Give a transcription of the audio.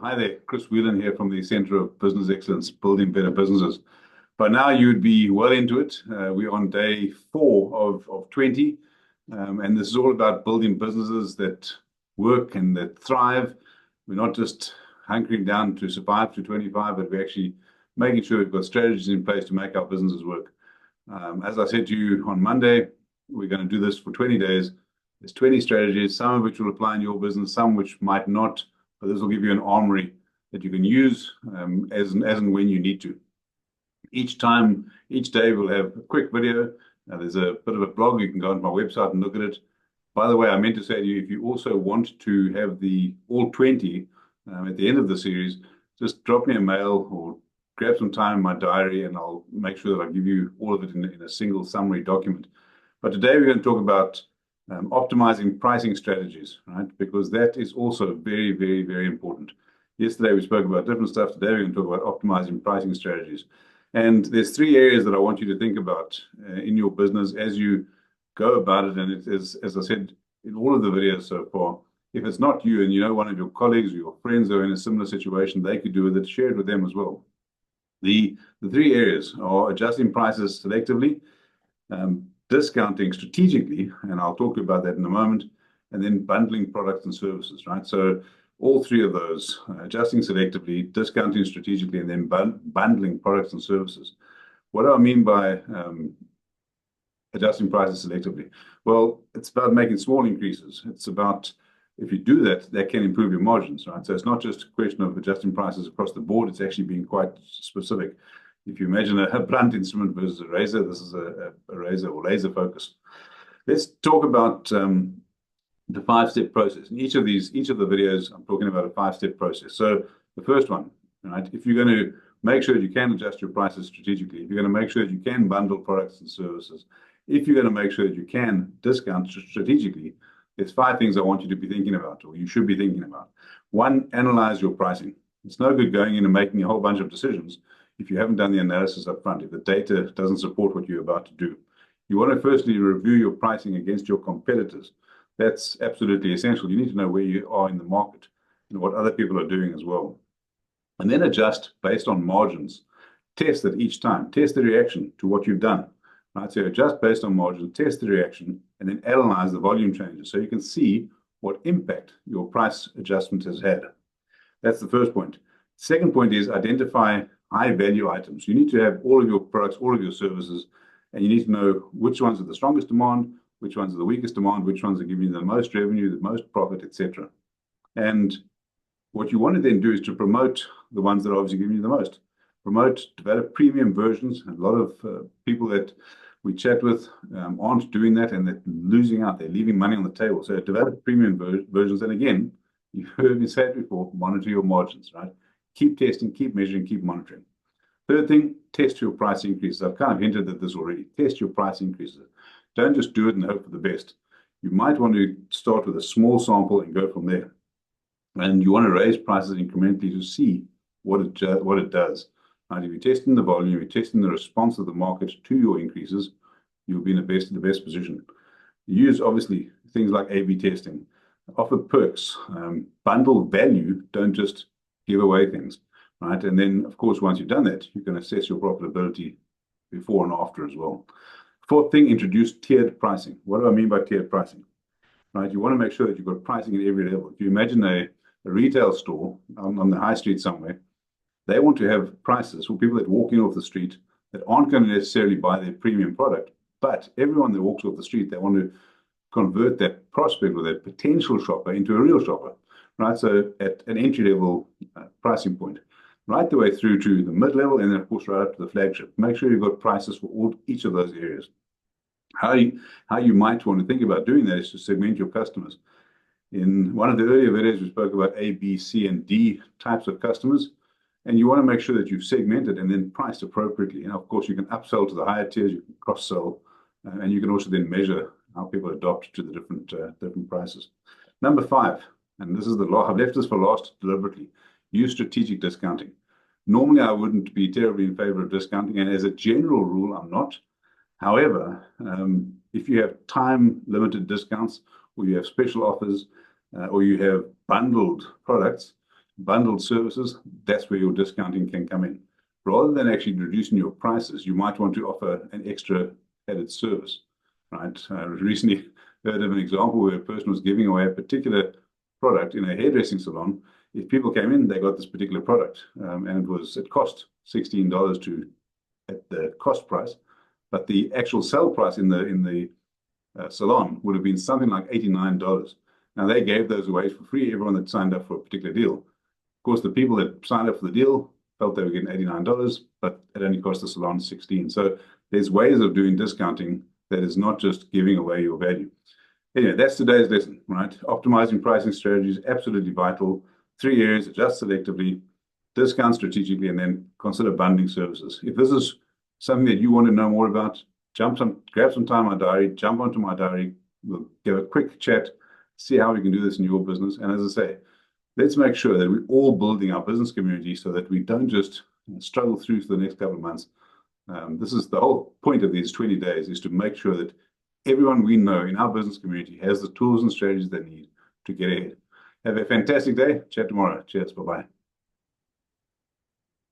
Hi there, Chris Whelan here from the Center of Business Excellence, Building Better Businesses. By now, you'd be well into it. We're on day 4 of 20, and this is all about building businesses that work and that thrive. We're not just hunkering down to survive to 25, but we're actually making sure we've got strategies in place to make our businesses work. As I said to you on Monday, we're going to do this for 20 days. There's 20 strategies, some of which will apply in your business, some which might not. But this will give you an armory that you can use as and when you need to. Each day, we'll have a quick video. There's a bit of a blog. You can go onto my website and look at it. By the way, I meant to say to you, if you also want to have the all 20 at the end of the series, just drop me a mail or grab some time in my diary, and I'll make sure that I give you all of it in a single summary document. But today, we're going to talk about optimizing pricing strategies, right? Because that is also very, very, very important. Yesterday, we spoke about different stuff. Today, we're going to talk about optimizing pricing strategies. And there's 3 areas that I want you to think about in your business as you go about it. And it is, as I said in all of the videos so far, if it's not you and you know one of your colleagues or your friends are in a similar situation, they could do with it, share it with them as well. The 3 areas are adjusting prices selectively, discounting strategically, and I'll talk about that in a moment, and then bundling products and services, right? So all 3 of those, adjusting selectively, discounting strategically, and then bundling products and services. What do I mean by adjusting prices selectively? Well, it's about making small increases. It's about, if you do that, that can improve your margins, right? So it's not just a question of adjusting prices across the board. It's actually being quite specific. If you imagine a blunt instrument versus a razor, this is a razor or laser focus. Let's talk about the 5-step process. In each of the videos, I'm talking about a 5-step process. So the first one, right? If you're going to make sure that you can adjust your prices strategically, if you're going to make sure that you can bundle products and services, if you're going to make sure that you can discount strategically, there's 5 things I want you to be thinking about, or you should be thinking about. 1, analyze your pricing. It's no good going in and making a whole bunch of decisions if you haven't done the analysis up front, if the data doesn't support what you're about to do. You want to firstly review your pricing against your competitors. That's absolutely essential. You need to know where you are in the market and what other people are doing as well. And then adjust based on margins. Test it each time. Test the reaction to what you've done. Right? So adjust based on margin, test the reaction, and then analyze the volume changes so you can see what impact your price adjustment has had. That's the first point. Second point is identify high-value items. You need to have all of your products, all of your services, and you need to know which ones are the strongest demand, which ones are the weakest demand, which ones are giving you the most revenue, the most profit, etc. And what you want to then do is to promote the ones that are obviously giving you the most. Promote, develop premium versions. And a lot of people that we chat with aren't doing that, and they're losing out. They're leaving money on the table. So develop premium versions. And again, you've heard me say it before, monitor your margins, right? Keep testing, keep measuring, keep monitoring. Third thing, test your price increases. I've kind of hinted at this already. Test your price increases. Don't just do it and hope for the best. You might want to start with a small sample and go from there. And you want to raise prices incrementally to see what it does. Right? If you're testing the volume, you're testing the response of the market to your increases, you'll be in the best position. Use, obviously, things like A/B testing. Offer perks. Bundle value. Don't just give away things, right? And then, of course, once you've done that, you can assess your profitability before and after as well. Fourth thing, introduce tiered pricing. What do I mean by tiered pricing? Right? You want to make sure that you've got pricing at every level. If you imagine a retail store on the high street somewhere, they want to have prices for people that walk in off the street that aren't going to necessarily buy their premium product, but everyone that walks off the street, they want to convert that prospect or that potential shopper into a real shopper. Right, so at an entry-level pricing point, right the way through to the mid-level, and then of course right up to the flagship. Make sure you've got prices for each of those areas. How you might want to think about doing that is to segment your customers. In one of the earlier videos, we spoke about A, B, C, and D types of customers, and you want to make sure that you've segmented and then priced appropriately. And of course, you can upsell to the higher tiers, you can cross-sell, and you can also then measure how people adopt to the different prices. Number 5. And this is I've left this for last deliberately. Use strategic discounting. Normally, I wouldn't be terribly in favor of discounting, and as a general rule, I'm not. However, if you have time-limited discounts, or you have special offers, or you have bundled products, bundled services, that's where your discounting can come in. Rather than actually reducing your prices, you might want to offer an extra added service, right? I recently heard of an example where a person was giving away a particular product in a hairdressing salon. If people came in, they got this particular product, and it cost $16 at the cost price, but the actual sell price in the salon would have been something like $89. Now they gave those away for free, everyone that signed up for a particular deal. Of course, the people that signed up for the deal felt they were getting $89, but it only cost the salon 16. So there's ways of doing discounting that is not just giving away your value. Anyway, that's today's lesson, right? Optimizing pricing strategies, absolutely vital. 3 areas: adjust selectively, discount strategically, and then consider bundling services. If this is something that you want to know more about, grab some time in my diary, jump onto my diary. We'll give a quick chat, see how we can do this in your business. And as I say, let's make sure that we're all building our business community so that we don't just struggle through for the next couple of months. This is the whole point of these 20 days, is to make sure that everyone we know in our business community has the tools and strategies they need to get ahead. Have a fantastic day. Chat tomorrow. Cheers. Bye-bye.